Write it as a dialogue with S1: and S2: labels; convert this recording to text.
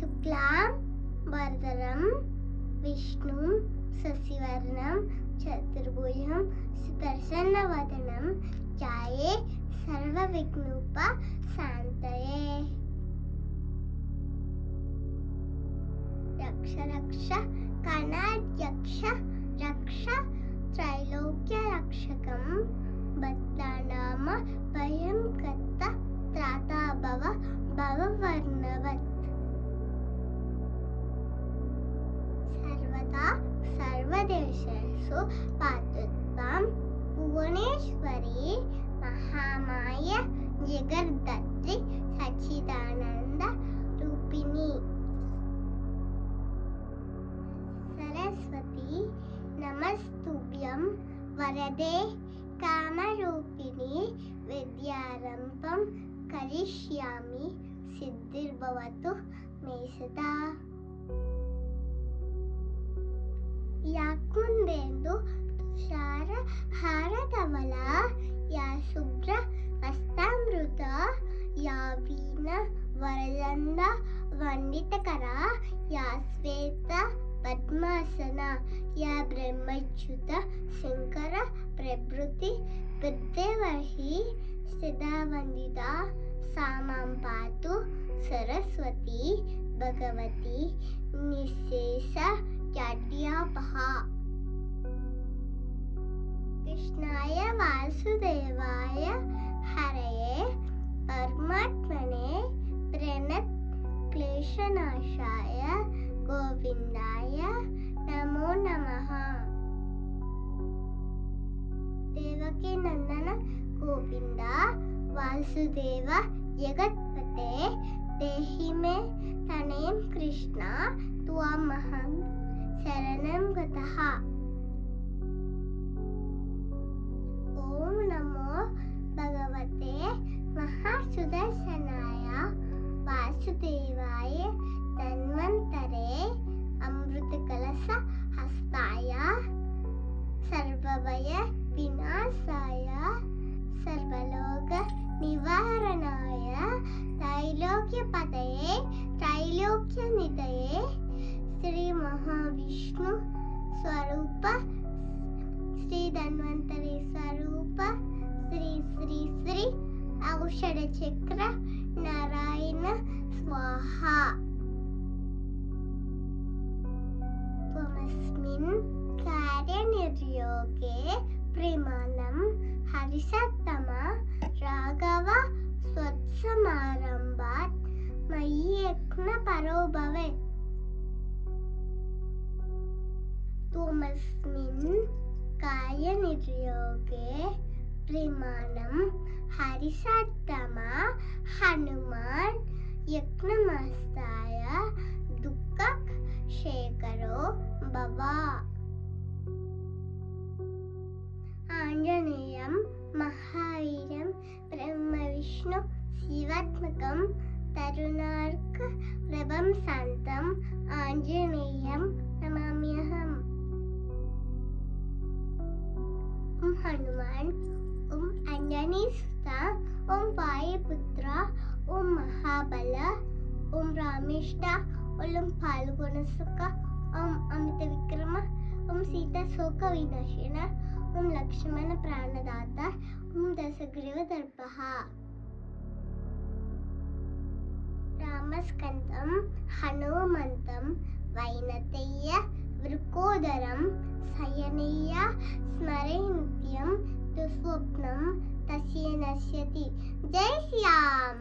S1: शुक्लां वरदरं विष्णुं शशिवर्णं चतुर्भुजं सुदर्शनवदनं ध्याये सर्वविघ्नोपशान्तये। रक्ष रक्ष कणाध्यक्ष रक्ष त्रैलोक्यरक्षकं भक्तानां भयं कर्ता त्राता भव भववर्णवत्। सर्वदा सर्वदेशेषु पातुत्वां भुवनेश्वरी महामाया जगद्धात्री सच्चिदानन्द रूपिणी। सरस्वती नमस्तुभ्यं वरदे कामरूपिणी विद्यारम्भं करिष्यामि सिद्धिर्भवतु मे सदा। या कुन्देन्दु तुषार हारधवला या शुभ्र हस्तामृता या वीणा वरदन्दा वन्दितकरा या श्वेत पद्मासना या ब्रह्मच्युत शंकर प्रभृति विद्यावही सदा वन्दिता सा मां पातु सरस्वती भगवती निःशेष जाड्यापहा। कृष्णाय वासुदेवाय हरये परमात्मने प्रणत क्लेशनाशाय गोविंदाय नमो नमः। देवकी नंदन गोविंद वासुदेव जगत्पते देहि मे तनयं कृष्ण त्वामहं शरणं गतः। ओम नमो भगवते महासुदर्शनाय वासुदेवाय धन्वन्तरे अमृतकलश हस्ताय सर्वभय विनाशाय सर्वलोक निवारणाय त्रैलोक्यपतये त्रैलोक्यनिधये श्री महाविष्णु स्वरूप श्री धन्वन्तरी स्वरूप श्री श्री श्री औषध चक्र नारायण स्वाहा। त्वमस्मिन् कार्यनिर्योगे प्रेमानं हरिषत्तमा राघव स्वत्समारम्भात् मयि यज्ञपरो भवेत्। त्वमस्मिन् कार्यनिर्योगे प्रेमानं हरिषत्तमा हनुमान् यज्ञमस्ताय दुःखक्षेकरो भव। आञ्जनेयं महावीरं ब्रह्मविष्णु शिवात्मकं तरुणार्कप्रभं शान्तम् आञ्जनेयं नमाम्यहम्। ओम हनुमान ओम अंजनीसुता ओम वायुपुत्र ओम महाबल ओम रामेष्टा ओम फाल्गुनसुख ओम अमित विक्रम ओम सीता शोक विनाशिन ओम लक्ष्मण प्राणदाता ओम दशग्रीव दर्पः। रामस्कन्दं हनुमन्तं वैनतेय वृकोदरं शयनेय स्मरे नित्यं दुःस्वप्नं तस्य नश्यति। जय श्री राम।